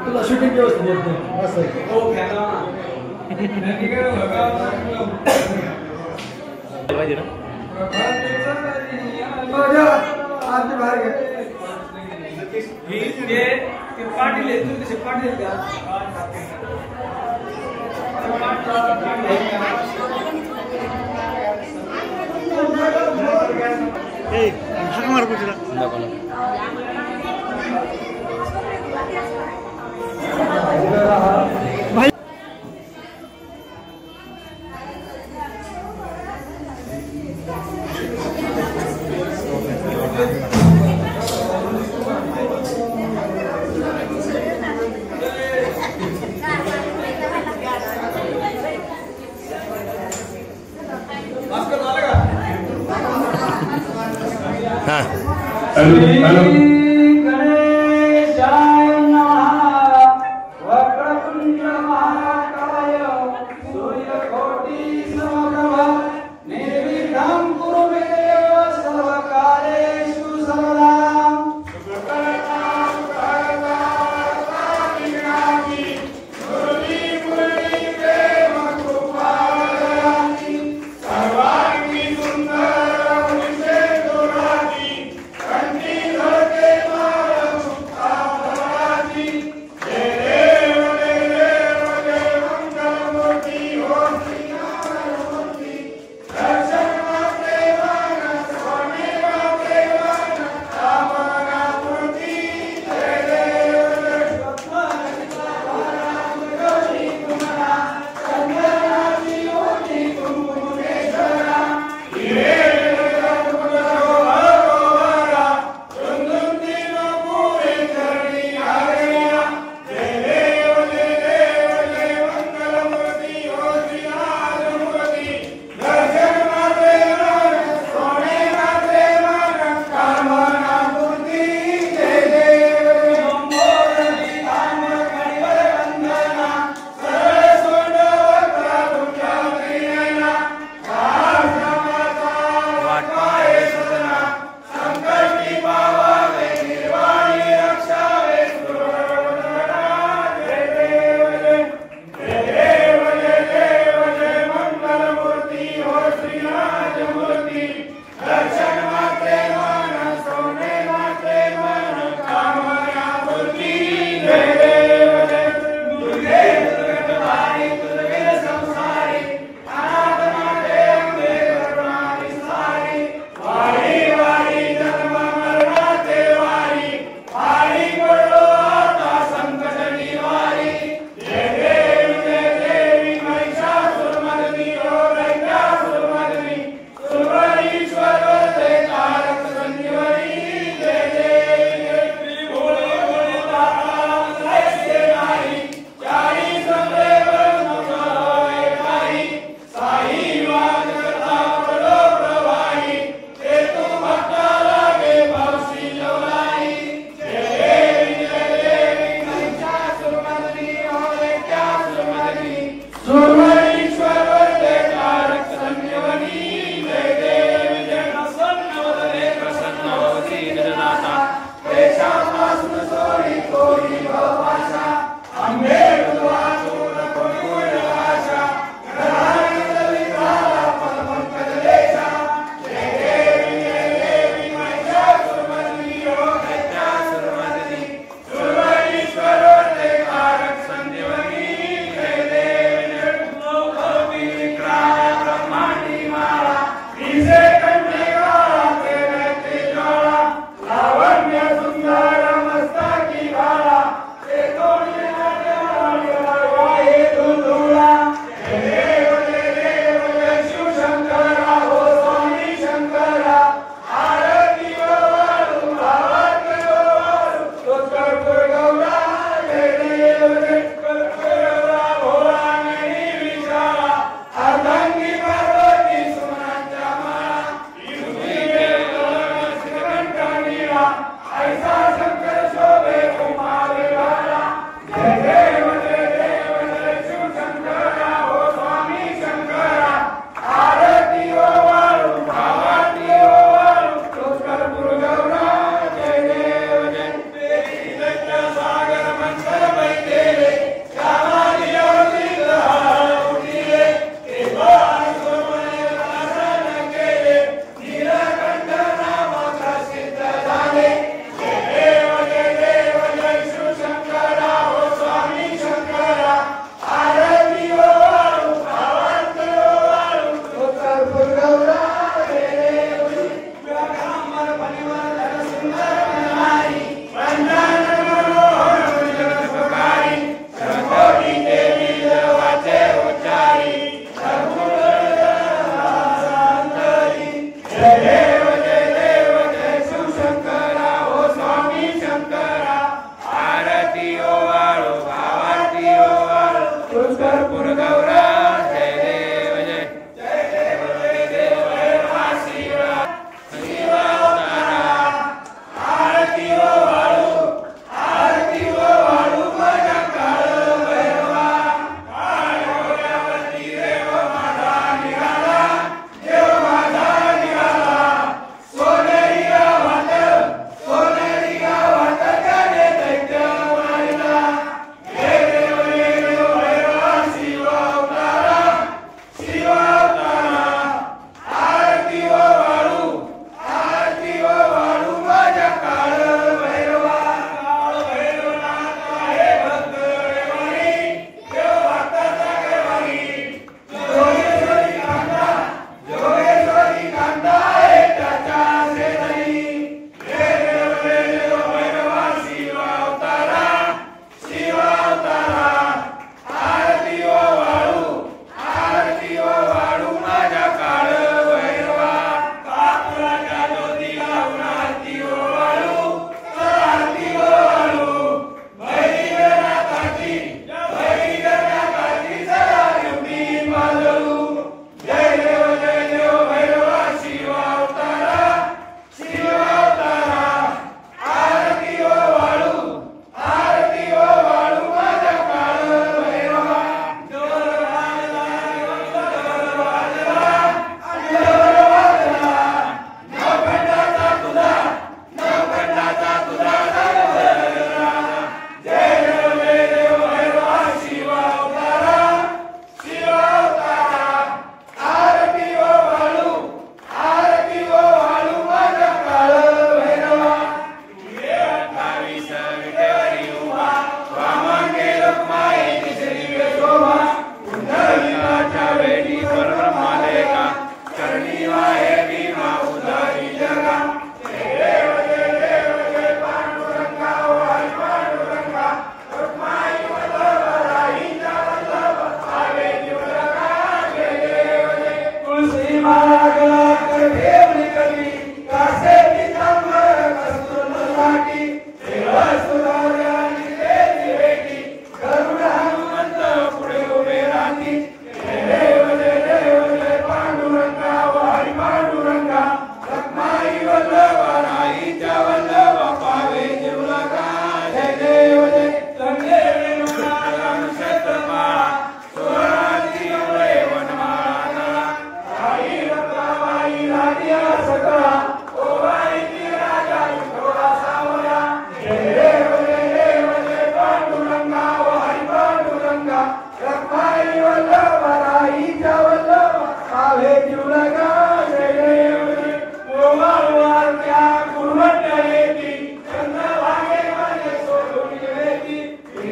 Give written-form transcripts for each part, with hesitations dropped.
तुला शूटिंग व्यवस्थित बोलतो असं हो पाहिजे ना पाटील पाटील भाई हाँ Okay.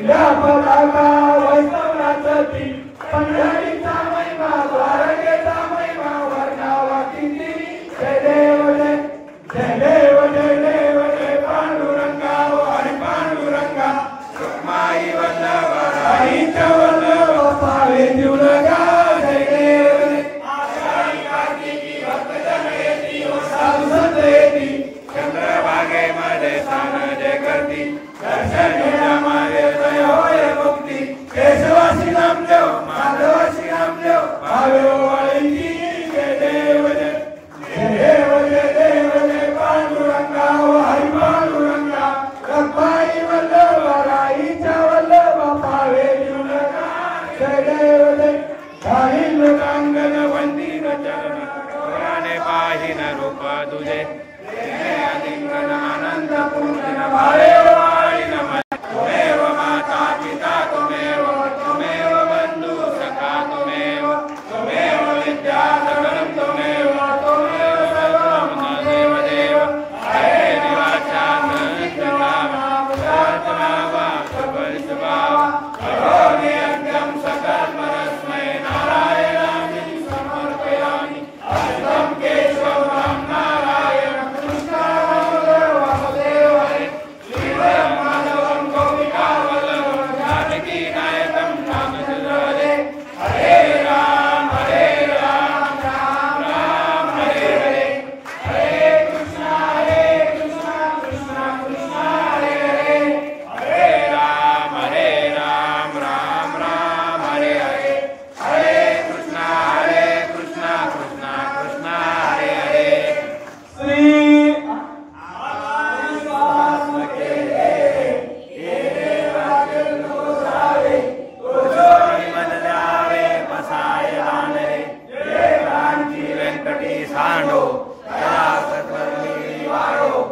इंद्रा पताका वैष्णवनाथी पंढरीचा महिमा द्वारकेचा महिमा वर्णावा किती जय देव जय जय देव जय देव जय पांडुरंगा हरी पांडुरंगा माई वल्लभ राईच्या वल्लभ पावे देऊलगा जय देव जय आषाढी कार्तिकी भक्तजन येती साधू संत येती चंद्रभागेमध्ये स्नान जे करती दर्शन घेण्यामध्ये जय होय मुक्ती केशवासी नामदेव माधवासी नामदेव भावे ओवाळीची जय देव जय जय देव जय देव जय पांडुरंगा हरी पांडुरंगा रखमाई वल्लभ राईच्या वल्लभ पावे देऊलगा जय देव जय गाईल लोकांगण वंदीन चरण डोळ्याने पाहिन रूप तुझे लिंगन आनंद पूर्ण भावे वाळीन तुमेव माता पिता तुमेव बंधु सखा तुमेव विद्या सकलं तुमेव सर्वं न देव देव हरे निवाचा नामा सबलसुभावा करोमि यज्ञं सकलपरस्मै नारायणाय समर्पयामि अष्टं केशवं नारायण कृष्णं वासुदेव हरे श्रीवरं माधवं गोपिका वल्लभं जानकी नायकं रामचन्द्र हरे राम राम राम हरे हरे हरे कृष्णा कृष्णा कृष्णा हरे हरे हरे राम राम राम हरे हरे हरे कृष्णा कृष्णा कृष्णा हरे हरे श्री सांडो वाढो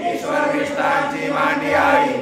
ईश्वर विष्णांची मांडी आई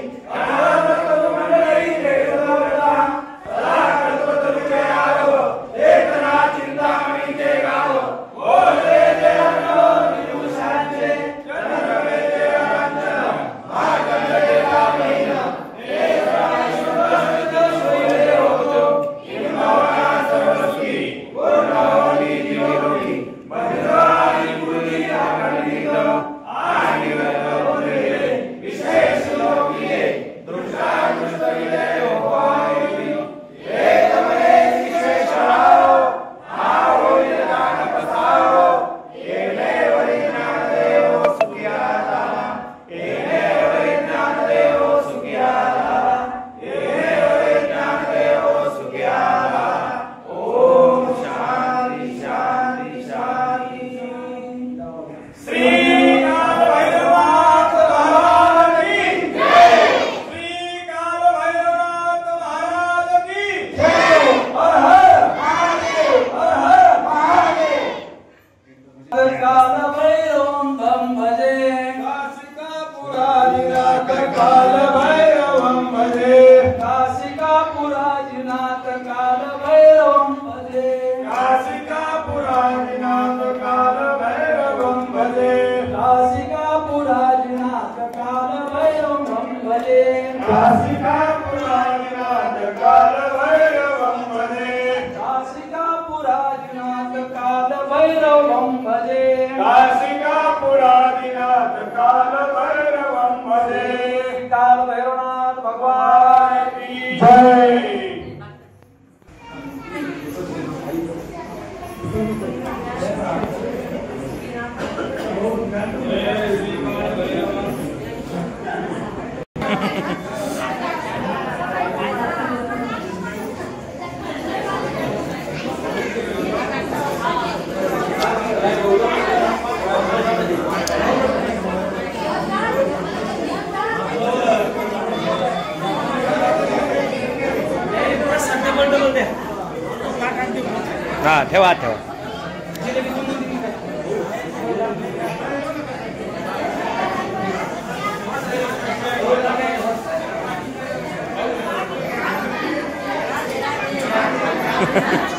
हाँ ठेवा ठेवा आहे